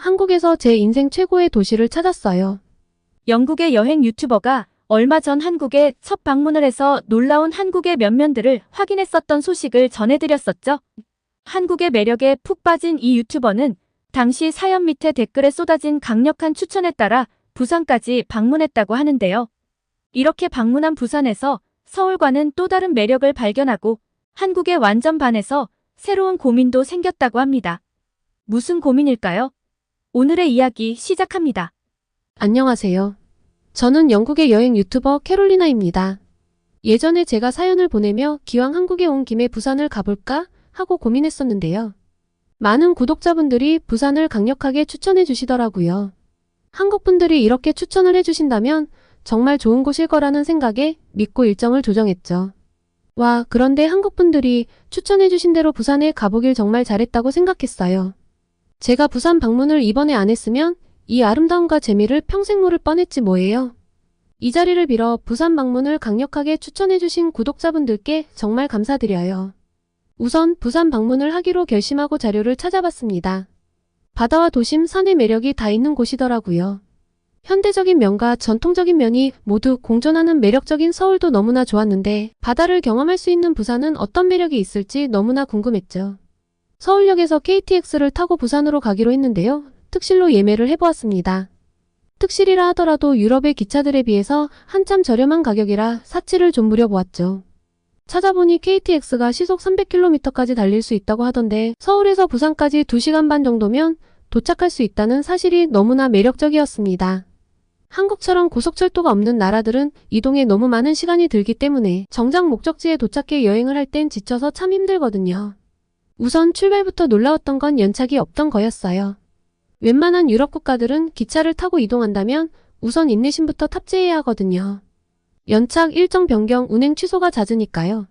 한국에서 제 인생 최고의 도시를 찾았어요. 영국의 여행 유튜버가 얼마 전 한국에 첫 방문을 해서 놀라운 한국의 면면들을 확인했었던 소식을 전해드렸었죠. 한국의 매력에 푹 빠진 이 유튜버는 당시 사연 밑에 댓글에 쏟아진 강력한 추천에 따라 부산까지 방문했다고 하는데요. 이렇게 방문한 부산에서 서울과는 또 다른 매력을 발견하고 한국에 완전 반해서 새로운 고민도 생겼다고 합니다. 무슨 고민일까요? 오늘의 이야기 시작합니다. 안녕하세요. 저는 영국의 여행 유튜버 캐롤리나입니다. 예전에 제가 사연을 보내며 기왕 한국에 온 김에 부산을 가볼까 하고 고민했었는데요. 많은 구독자분들이 부산을 강력하게 추천해 주시더라고요. 한국 분들이 이렇게 추천을 해주신다면 정말 좋은 곳일 거라는 생각에 믿고 일정을 조정했죠. 와, 그런데 한국 분들이 추천해 주신 대로 부산에 가보길 정말 잘했다고 생각했어요. 제가 부산 방문을 이번에 안 했으면 이 아름다움과 재미를 평생 모를 뻔했지 뭐예요. 이 자리를 빌어 부산 방문을 강력하게 추천해 주신 구독자분들께 정말 감사드려요. 우선 부산 방문을 하기로 결심하고 자료를 찾아봤습니다. 바다와 도심, 산의 매력이 다 있는 곳이더라고요. 현대적인 면과 전통적인 면이 모두 공존하는 매력적인 서울도 너무나 좋았는데 바다를 경험할 수 있는 부산은 어떤 매력이 있을지 너무나 궁금했죠. 서울역에서 KTX를 타고 부산으로 가기로 했는데요. 특실로 예매를 해보았습니다. 특실이라 하더라도 유럽의 기차들에 비해서 한참 저렴한 가격이라 사치를 좀 부려보았죠. 찾아보니 KTX가 시속 300km까지 달릴 수 있다고 하던데 서울에서 부산까지 2시간 반 정도면 도착할 수 있다는 사실이 너무나 매력적이었습니다. 한국처럼 고속철도가 없는 나라들은 이동에 너무 많은 시간이 들기 때문에 정작 목적지에 도착해 여행을 할 땐 지쳐서 참 힘들거든요. 우선 출발부터 놀라웠던 건 연착이 없던 거였어요. 웬만한 유럽 국가들은 기차를 타고 이동한다면 우선 인내심부터 탑재해야 하거든요. 연착, 일정 변경, 운행 취소가 잦으니까요.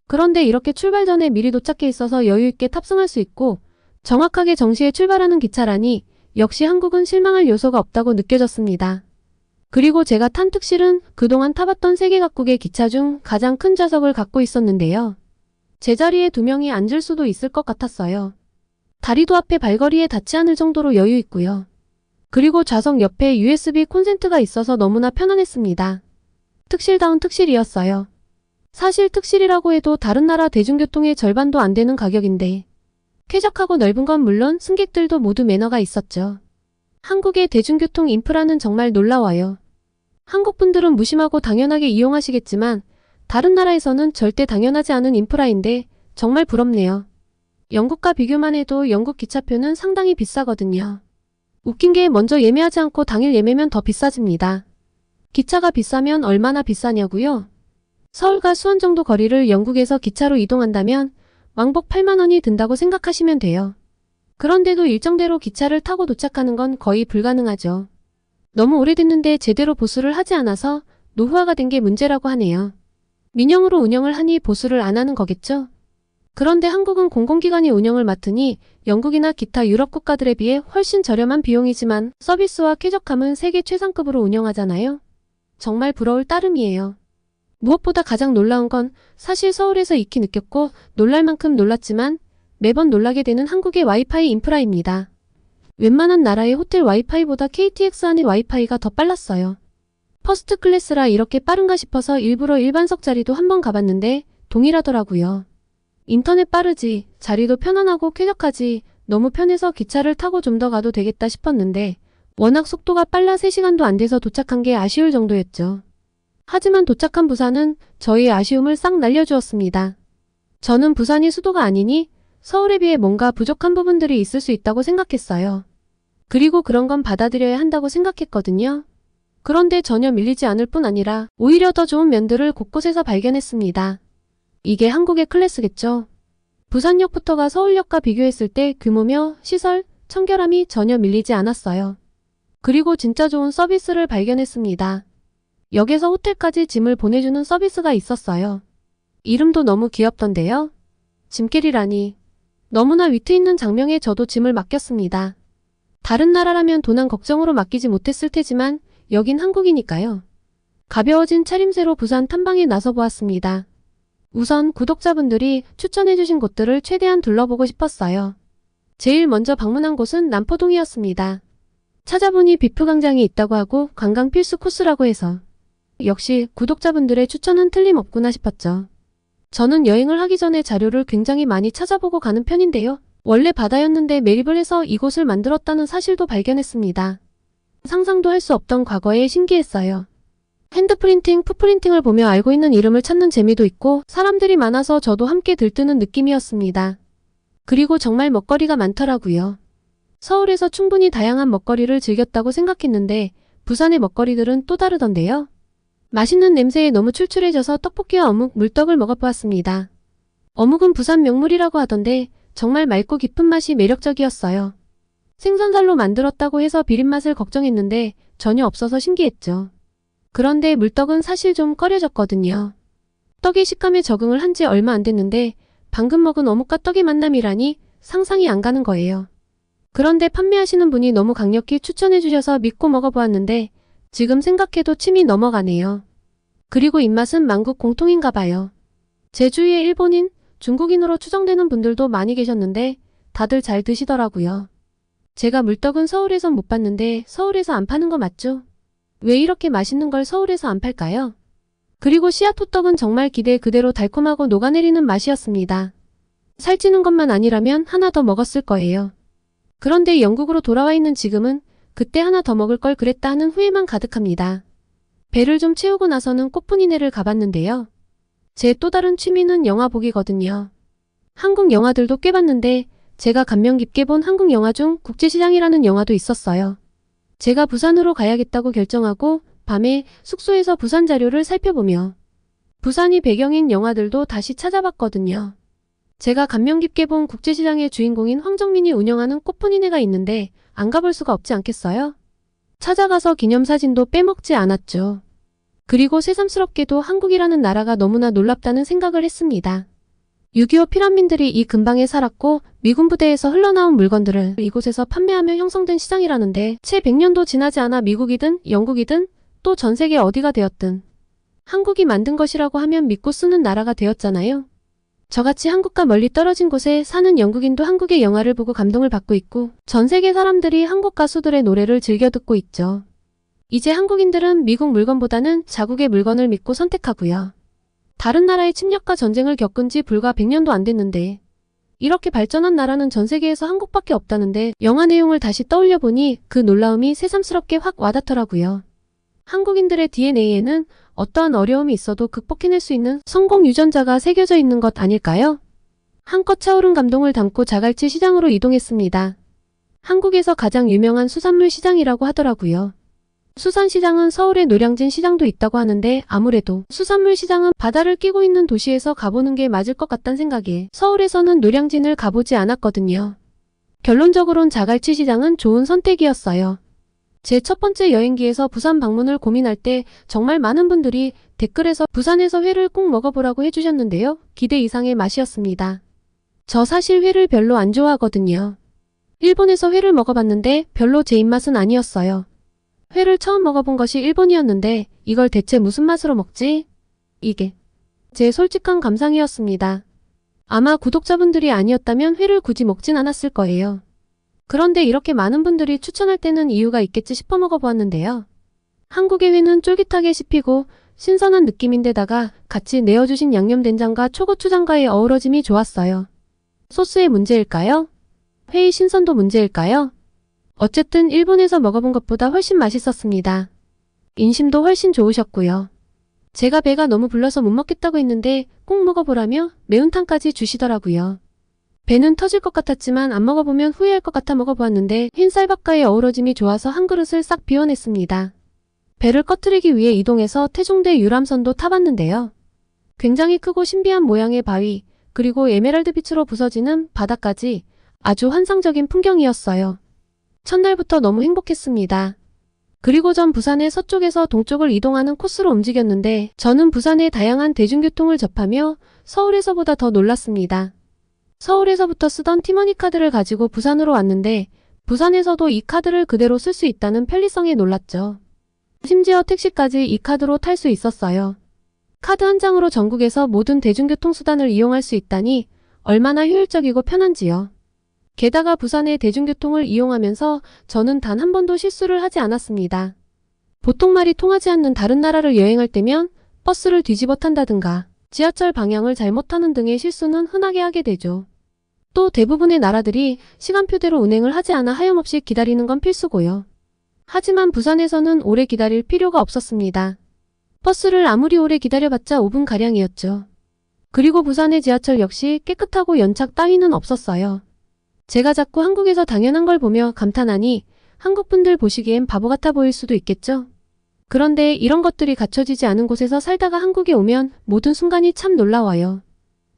그런데 이렇게 출발 전에 미리 도착해 있어서 여유있게 탑승할 수 있고 정확하게 정시에 출발하는 기차라니 역시 한국은 실망할 요소가 없다고 느껴졌습니다. 그리고 제가 탄 특실은 그동안 타봤던 세계 각국의 기차 중 가장 큰 좌석을 갖고 있었는데요. 제자리에 2명이 앉을 수도 있을 것 같았어요. 다리도 앞에 발걸이에 닿지 않을 정도로 여유 있고요. 그리고 좌석 옆에 USB 콘센트가 있어서 너무나 편안했습니다. 특실다운 특실이었어요. 사실 특실이라고 해도 다른 나라 대중교통의 절반도 안 되는 가격인데 쾌적하고 넓은 건 물론 승객들도 모두 매너가 있었죠. 한국의 대중교통 인프라는 정말 놀라워요. 한국 분들은 무심하고 당연하게 이용하시겠지만 다른 나라에서는 절대 당연하지 않은 인프라인데 정말 부럽네요. 영국과 비교만 해도 영국 기차표는 상당히 비싸거든요. 웃긴 게 먼저 예매하지 않고 당일 예매면 더 비싸집니다. 기차가 비싸면 얼마나 비싸냐고요? 서울과 수원 정도 거리를 영국에서 기차로 이동한다면 왕복 8만 원이 든다고 생각하시면 돼요. 그런데도 일정대로 기차를 타고 도착하는 건 거의 불가능하죠. 너무 오래됐는데 제대로 보수를 하지 않아서 노후화가 된 게 문제라고 하네요. 민영으로 운영을 하니 보수를 안 하는 거겠죠? 그런데 한국은 공공기관이 운영을 맡으니 영국이나 기타 유럽 국가들에 비해 훨씬 저렴한 비용이지만 서비스와 쾌적함은 세계 최상급으로 운영하잖아요. 정말 부러울 따름이에요. 무엇보다 가장 놀라운 건 사실 서울에서 익히 느꼈고 놀랄 만큼 놀랐지만 매번 놀라게 되는 한국의 와이파이 인프라입니다. 웬만한 나라의 호텔 와이파이보다 KTX 안의 와이파이가 더 빨랐어요. 퍼스트 클래스라 이렇게 빠른가 싶어서 일부러 일반석 자리도 한번 가봤는데 동일하더라고요. 인터넷 빠르지, 자리도 편안하고 쾌적하지, 너무 편해서 기차를 타고 좀 더 가도 되겠다 싶었는데 워낙 속도가 빨라 3시간도 안 돼서 도착한 게 아쉬울 정도였죠. 하지만 도착한 부산은 저희의 아쉬움을 싹 날려주었습니다. 저는 부산이 수도가 아니니 서울에 비해 뭔가 부족한 부분들이 있을 수 있다고 생각했어요. 그리고 그런 건 받아들여야 한다고 생각했거든요. 그런데 전혀 밀리지 않을 뿐 아니라 오히려 더 좋은 면들을 곳곳에서 발견했습니다. 이게 한국의 클래스겠죠. 부산역부터가 서울역과 비교했을 때 규모며 시설, 청결함이 전혀 밀리지 않았어요. 그리고 진짜 좋은 서비스를 발견했습니다. 역에서 호텔까지 짐을 보내주는 서비스가 있었어요. 이름도 너무 귀엽던데요. 짐캐리라니. 너무나 위트 있는 장면에 저도 짐을 맡겼습니다. 다른 나라라면 도난 걱정으로 맡기지 못했을 테지만 여긴 한국이니까요. 가벼워진 차림새로 부산 탐방에 나서보았습니다. 우선 구독자분들이 추천해주신 곳들을 최대한 둘러보고 싶었어요. 제일 먼저 방문한 곳은 남포동이었습니다. 찾아보니 비프광장이 있다고 하고 관광 필수 코스라고 해서 역시 구독자분들의 추천은 틀림없구나 싶었죠. 저는 여행을 하기 전에 자료를 굉장히 많이 찾아보고 가는 편인데요. 원래 바다였는데 매립을 해서 이곳을 만들었다는 사실도 발견했습니다. 상상도 할 수 없던 과거에 신기했어요. 핸드프린팅, 푸프린팅을 보며 알고 있는 이름을 찾는 재미도 있고 사람들이 많아서 저도 함께 들뜨는 느낌이었습니다. 그리고 정말 먹거리가 많더라고요. 서울에서 충분히 다양한 먹거리를 즐겼다고 생각했는데 부산의 먹거리들은 또 다르던데요. 맛있는 냄새에 너무 출출해져서 떡볶이와 어묵, 물떡을 먹어보았습니다. 어묵은 부산 명물이라고 하던데 정말 맑고 깊은 맛이 매력적이었어요. 생선살로 만들었다고 해서 비린맛을 걱정했는데 전혀 없어서 신기했죠. 그런데 물떡은 사실 좀 꺼려졌거든요. 떡의 식감에 적응을 한 지 얼마 안 됐는데 방금 먹은 어묵과 떡의 만남이라니 상상이 안 가는 거예요. 그런데 판매하시는 분이 너무 강력히 추천해 주셔서 믿고 먹어보았는데 지금 생각해도 침이 넘어가네요. 그리고 입맛은 만국 공통인가 봐요. 제 주위에 일본인, 중국인으로 추정되는 분들도 많이 계셨는데 다들 잘 드시더라고요. 제가 물떡은 서울에선 못 봤는데 서울에서 안 파는 거 맞죠? 왜 이렇게 맛있는 걸 서울에서 안 팔까요? 그리고 씨앗호떡은 정말 기대 그대로 달콤하고 녹아내리는 맛이었습니다. 살찌는 것만 아니라면 하나 더 먹었을 거예요. 그런데 영국으로 돌아와 있는 지금은 그때 하나 더 먹을 걸 그랬다 하는 후회만 가득합니다. 배를 좀 채우고 나서는 꽃분이네를 가봤는데요. 제 또 다른 취미는 영화 보기거든요. 한국 영화들도 꽤 봤는데 제가 감명 깊게 본 한국 영화 중 국제시장이라는 영화도 있었어요. 제가 부산으로 가야겠다고 결정하고 밤에 숙소에서 부산 자료를 살펴보며 부산이 배경인 영화들도 다시 찾아봤거든요. 제가 감명 깊게 본 국제시장의 주인공인 황정민이 운영하는 꽃분이네가 있는데 안 가볼 수가 없지 않겠어요? 찾아가서 기념사진도 빼먹지 않았죠. 그리고 새삼스럽게도 한국이라는 나라가 너무나 놀랍다는 생각을 했습니다. 6.25 피난민들이 이 근방에 살았고 미군 부대에서 흘러나온 물건들을 이곳에서 판매하며 형성된 시장이라는데 채 100년도 지나지 않아 미국이든 영국이든 또 전 세계 어디가 되었든 한국이 만든 것이라고 하면 믿고 쓰는 나라가 되었잖아요. 저같이 한국과 멀리 떨어진 곳에 사는 영국인도 한국의 영화를 보고 감동을 받고 있고 전 세계 사람들이 한국 가수들의 노래를 즐겨 듣고 있죠. 이제 한국인들은 미국 물건보다는 자국의 물건을 믿고 선택하고요. 다른 나라의 침략과 전쟁을 겪은 지 불과 100년도 안 됐는데 이렇게 발전한 나라는 전 세계에서 한국밖에 없다는데 영화 내용을 다시 떠올려 보니 그 놀라움이 새삼스럽게 확 와닿더라고요. 한국인들의 DNA에는 어떠한 어려움이 있어도 극복해낼 수 있는 성공 유전자가 새겨져 있는 것 아닐까요? 한껏 차오른 감동을 담고 자갈치 시장으로 이동했습니다. 한국에서 가장 유명한 수산물 시장이라고 하더라고요. 수산시장은 서울에 노량진 시장도 있다고 하는데 아무래도 수산물 시장은 바다를 끼고 있는 도시에서 가보는 게 맞을 것 같다는 생각에 서울에서는 노량진을 가보지 않았거든요. 결론적으론 자갈치 시장은 좋은 선택이었어요. 제 첫 번째 여행기에서 부산 방문을 고민할 때 정말 많은 분들이 댓글에서 부산에서 회를 꼭 먹어보라고 해주셨는데요. 기대 이상의 맛이었습니다. 저 사실 회를 별로 안 좋아하거든요. 일본에서 회를 먹어봤는데 별로 제 입맛은 아니었어요. 회를 처음 먹어본 것이 일본이었는데 이걸 대체 무슨 맛으로 먹지? 이게 제 솔직한 감상이었습니다. 아마 구독자분들이 아니었다면 회를 굳이 먹진 않았을 거예요. 그런데 이렇게 많은 분들이 추천할 때는 이유가 있겠지 싶어 먹어보았는데요. 한국의 회는 쫄깃하게 씹히고 신선한 느낌인데다가 같이 내어주신 양념된장과 초고추장과의 어우러짐이 좋았어요. 소스의 문제일까요? 회의 신선도 문제일까요? 어쨌든 일본에서 먹어본 것보다 훨씬 맛있었습니다. 인심도 훨씬 좋으셨고요. 제가 배가 너무 불러서 못 먹겠다고 했는데 꼭 먹어보라며 매운탕까지 주시더라고요. 배는 터질 것 같았지만 안 먹어보면 후회할 것 같아 먹어보았는데 흰쌀밥과의 어우러짐이 좋아서 한 그릇을 싹 비워냈습니다. 배를 꺼트리기 위해 이동해서 태종대 유람선도 타봤는데요. 굉장히 크고 신비한 모양의 바위, 그리고 에메랄드빛으로 부서지는 바다까지 아주 환상적인 풍경이었어요. 첫날부터 너무 행복했습니다. 그리고 전 부산의 서쪽에서 동쪽을 이동하는 코스로 움직였는데 저는 부산의 다양한 대중교통을 접하며 서울에서보다 더 놀랐습니다. 서울에서부터 쓰던 티머니 카드를 가지고 부산으로 왔는데 부산에서도 이 카드를 그대로 쓸 수 있다는 편리성에 놀랐죠. 심지어 택시까지 이 카드로 탈 수 있었어요. 카드 한 장으로 전국에서 모든 대중교통수단을 이용할 수 있다니 얼마나 효율적이고 편한지요. 게다가 부산의 대중교통을 이용하면서 저는 단 한 번도 실수를 하지 않았습니다. 보통 말이 통하지 않는 다른 나라를 여행할 때면 버스를 뒤집어 탄다든가 지하철 방향을 잘못 타는 등의 실수는 흔하게 하게 되죠. 또 대부분의 나라들이 시간표대로 운행을 하지 않아 하염없이 기다리는 건 필수고요. 하지만 부산에서는 오래 기다릴 필요가 없었습니다. 버스를 아무리 오래 기다려봤자 5분가량이었죠. 그리고 부산의 지하철 역시 깨끗하고 연착 따위는 없었어요. 제가 자꾸 한국에서 당연한 걸 보며 감탄하니 한국분들 보시기엔 바보 같아 보일 수도 있겠죠? 그런데 이런 것들이 갖춰지지 않은 곳에서 살다가 한국에 오면 모든 순간이 참 놀라워요.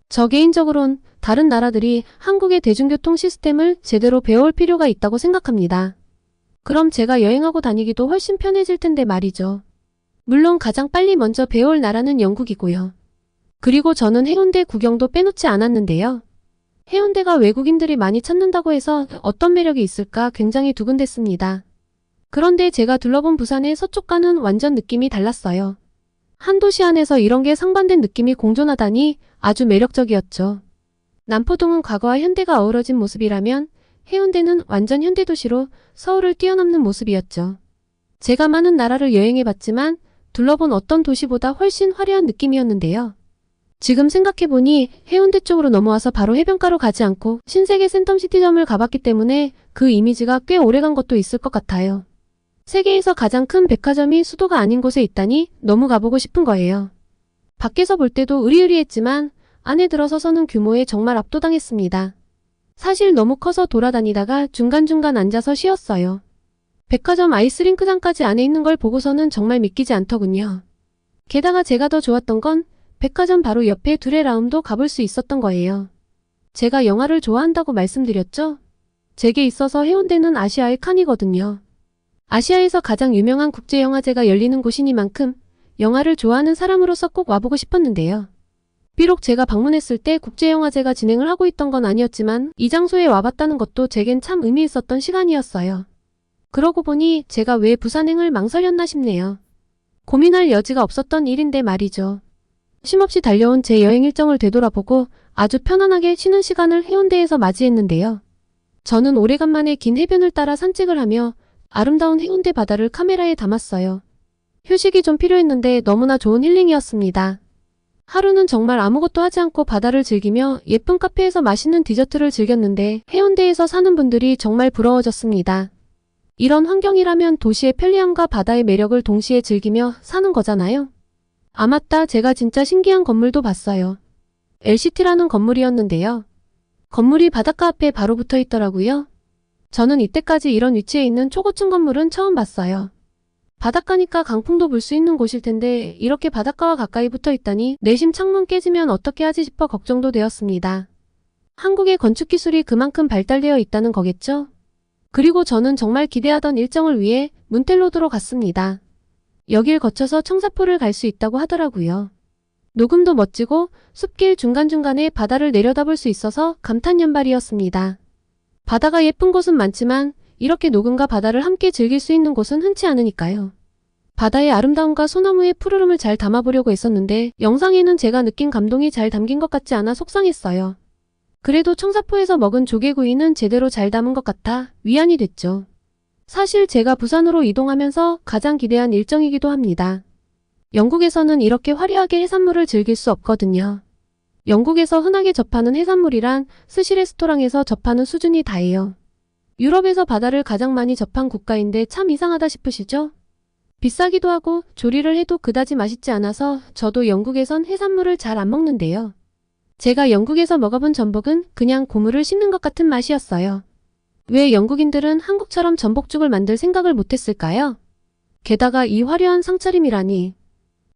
저 개인적으론 다른 나라들이 한국의 대중교통 시스템을 제대로 배워올 필요가 있다고 생각합니다. 그럼 제가 여행하고 다니기도 훨씬 편해질 텐데 말이죠. 물론 가장 빨리 먼저 배워올 나라는 영국이고요. 그리고 저는 해운대 구경도 빼놓지 않았는데요. 해운대가 외국인들이 많이 찾는다고 해서 어떤 매력이 있을까 굉장히 두근댔습니다. 그런데 제가 둘러본 부산의 서쪽과는 완전 느낌이 달랐어요. 한 도시 안에서 이런 게 상반된 느낌이 공존하다니 아주 매력적이었죠. 남포동은 과거와 현대가 어우러진 모습이라면 해운대는 완전 현대도시로 서울을 뛰어넘는 모습이었죠. 제가 많은 나라를 여행해봤지만 둘러본 어떤 도시보다 훨씬 화려한 느낌이었는데요. 지금 생각해보니 해운대 쪽으로 넘어와서 바로 해변가로 가지 않고 신세계 센텀시티점을 가봤기 때문에 그 이미지가 꽤 오래간 것도 있을 것 같아요. 세계에서 가장 큰 백화점이 수도가 아닌 곳에 있다니 너무 가보고 싶은 거예요. 밖에서 볼 때도 으리으리했지만 안에 들어서서는 규모에 정말 압도당했습니다. 사실 너무 커서 돌아다니다가 중간중간 앉아서 쉬었어요. 백화점 아이스링크장까지 안에 있는 걸 보고서는 정말 믿기지 않더군요. 게다가 제가 더 좋았던 건 백화점 바로 옆에 두레라움도 가볼 수 있었던 거예요. 제가 영화를 좋아한다고 말씀드렸죠? 제게 있어서 해운대는 아시아의 칸이거든요. 아시아에서 가장 유명한 국제영화제가 열리는 곳이니만큼 영화를 좋아하는 사람으로서 꼭 와보고 싶었는데요. 비록 제가 방문했을 때 국제영화제가 진행을 하고 있던 건 아니었지만 이 장소에 와봤다는 것도 제겐 참 의미 있었던 시간이었어요. 그러고 보니 제가 왜 부산행을 망설였나 싶네요. 고민할 여지가 없었던 일인데 말이죠. 쉼없이 달려온 제 여행 일정을 되돌아보고 아주 편안하게 쉬는 시간을 해운대에서 맞이했는데요. 저는 오래간만에 긴 해변을 따라 산책을 하며 아름다운 해운대 바다를 카메라에 담았어요. 휴식이 좀 필요했는데 너무나 좋은 힐링이었습니다. 하루는 정말 아무것도 하지 않고 바다를 즐기며 예쁜 카페에서 맛있는 디저트를 즐겼는데 해운대에서 사는 분들이 정말 부러워졌습니다. 이런 환경이라면 도시의 편리함과 바다의 매력을 동시에 즐기며 사는 거잖아요. 아 맞다, 제가 진짜 신기한 건물도 봤어요. LCT라는 건물이었는데요. 건물이 바닷가 앞에 바로 붙어 있더라고요. 저는 이때까지 이런 위치에 있는 초고층 건물은 처음 봤어요. 바닷가니까 강풍도 불 수 있는 곳일 텐데 이렇게 바닷가와 가까이 붙어 있다니 내심 창문 깨지면 어떻게 하지 싶어 걱정도 되었습니다. 한국의 건축 기술이 그만큼 발달되어 있다는 거겠죠? 그리고 저는 정말 기대하던 일정을 위해 문텔로드로 갔습니다. 여길 거쳐서 청사포를 갈 수 있다고 하더라고요. 녹음도 멋지고 숲길 중간중간에 바다를 내려다볼 수 있어서 감탄연발이었습니다. 바다가 예쁜 곳은 많지만 이렇게 녹음과 바다를 함께 즐길 수 있는 곳은 흔치 않으니까요. 바다의 아름다움과 소나무의 푸르름을 잘 담아보려고 했었는데 영상에는 제가 느낀 감동이 잘 담긴 것 같지 않아 속상했어요. 그래도 청사포에서 먹은 조개구이는 제대로 잘 담은 것 같아 위안이 됐죠. 사실 제가 부산으로 이동하면서 가장 기대한 일정이기도 합니다. 영국에서는 이렇게 화려하게 해산물을 즐길 수 없거든요. 영국에서 흔하게 접하는 해산물이란 스시 레스토랑에서 접하는 수준이 다예요. 유럽에서 바다를 가장 많이 접한 국가인데 참 이상하다 싶으시죠? 비싸기도 하고 조리를 해도 그다지 맛있지 않아서 저도 영국에선 해산물을 잘 안 먹는데요. 제가 영국에서 먹어본 전복은 그냥 고물을 씹는 것 같은 맛이었어요. 왜 영국인들은 한국처럼 전복죽을 만들 생각을 못했을까요? 게다가 이 화려한 상차림이라니.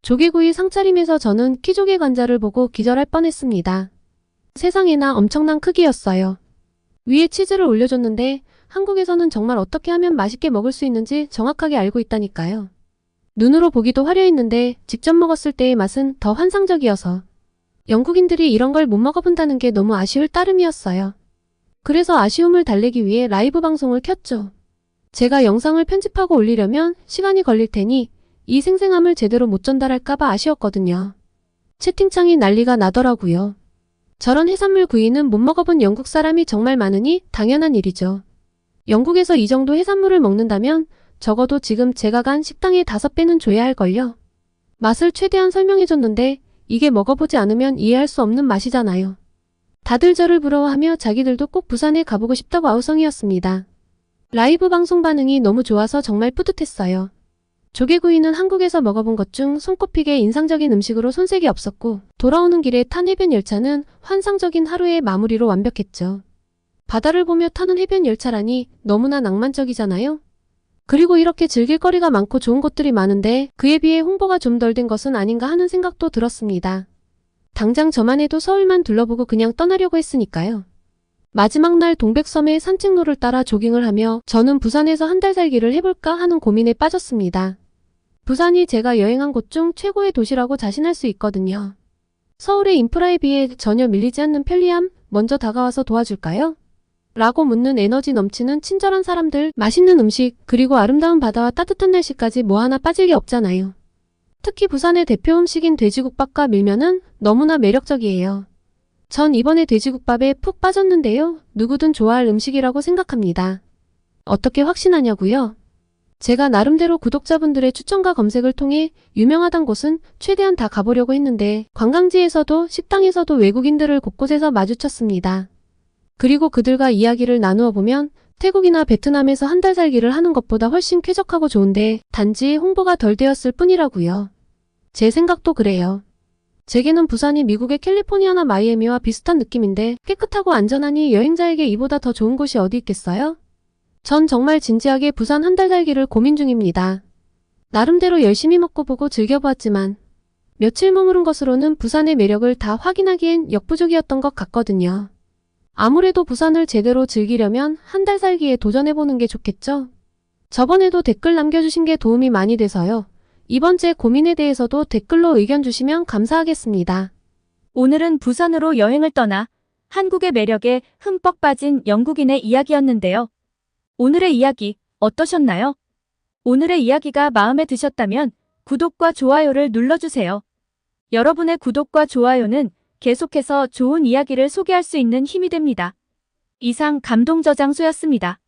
조개구이 상차림에서 저는 키조개 관자를 보고 기절할 뻔했습니다. 세상에나 엄청난 크기였어요. 위에 치즈를 올려줬는데 한국에서는 정말 어떻게 하면 맛있게 먹을 수 있는지 정확하게 알고 있다니까요. 눈으로 보기도 화려했는데 직접 먹었을 때의 맛은 더 환상적이어서 영국인들이 이런 걸 못 먹어본다는 게 너무 아쉬울 따름이었어요. 그래서 아쉬움을 달래기 위해 라이브 방송을 켰죠. 제가 영상을 편집하고 올리려면 시간이 걸릴 테니 이 생생함을 제대로 못 전달할까봐 아쉬웠거든요. 채팅창이 난리가 나더라고요. 저런 해산물 구이는 못 먹어본 영국 사람이 정말 많으니 당연한 일이죠. 영국에서 이 정도 해산물을 먹는다면 적어도 지금 제가 간 식당의 5배는 줘야 할걸요. 맛을 최대한 설명해줬는데 이게 먹어보지 않으면 이해할 수 없는 맛이잖아요. 다들 저를 부러워하며 자기들도 꼭 부산에 가보고 싶다고 아우성이었습니다. 라이브 방송 반응이 너무 좋아서 정말 뿌듯했어요. 조개구이는 한국에서 먹어본 것 중 손꼽히게 인상적인 음식으로 손색이 없었고 돌아오는 길에 탄 해변 열차는 환상적인 하루의 마무리로 완벽했죠. 바다를 보며 타는 해변 열차라니 너무나 낭만적이잖아요. 그리고 이렇게 즐길 거리가 많고 좋은 곳들이 많은데 그에 비해 홍보가 좀 덜 된 것은 아닌가 하는 생각도 들었습니다. 당장 저만 해도 서울만 둘러보고 그냥 떠나려고 했으니까요. 마지막 날 동백섬의 산책로를 따라 조깅을 하며 저는 부산에서 한 달 살기를 해볼까 하는 고민에 빠졌습니다. 부산이 제가 여행한 곳 중 최고의 도시라고 자신할 수 있거든요. 서울의 인프라에 비해 전혀 밀리지 않는 편리함, 먼저 다가와서 도와줄까요? 라고 묻는 에너지 넘치는 친절한 사람들, 맛있는 음식, 그리고 아름다운 바다와 따뜻한 날씨까지 뭐 하나 빠질 게 없잖아요. 특히 부산의 대표 음식인 돼지국밥과 밀면은 너무나 매력적이에요. 전 이번에 돼지국밥에 푹 빠졌는데요. 누구든 좋아할 음식이라고 생각합니다. 어떻게 확신하냐고요? 제가 나름대로 구독자분들의 추천과 검색을 통해 유명하단 곳은 최대한 다 가보려고 했는데 관광지에서도 식당에서도 외국인들을 곳곳에서 마주쳤습니다. 그리고 그들과 이야기를 나누어 보면 태국이나 베트남에서 한 달 살기를 하는 것보다 훨씬 쾌적하고 좋은데 단지 홍보가 덜 되었을 뿐이라고요. 제 생각도 그래요. 제게는 부산이 미국의 캘리포니아나 마이애미와 비슷한 느낌인데 깨끗하고 안전하니 여행자에게 이보다 더 좋은 곳이 어디 있겠어요? 전 정말 진지하게 부산 한 달 살기를 고민 중입니다. 나름대로 열심히 먹고 보고 즐겨보았지만 며칠 머무른 것으로는 부산의 매력을 다 확인하기엔 역부족이었던 것 같거든요. 아무래도 부산을 제대로 즐기려면 한 달 살기에 도전해보는 게 좋겠죠? 저번에도 댓글 남겨주신 게 도움이 많이 돼서요. 이번 제 고민에 대해서도 댓글로 의견 주시면 감사하겠습니다. 오늘은 부산으로 여행을 떠나 한국의 매력에 흠뻑 빠진 영국인의 이야기였는데요. 오늘의 이야기 어떠셨나요? 오늘의 이야기가 마음에 드셨다면 구독과 좋아요를 눌러주세요. 여러분의 구독과 좋아요는 계속해서 좋은 이야기를 소개할 수 있는 힘이 됩니다. 이상 감동저장소였습니다.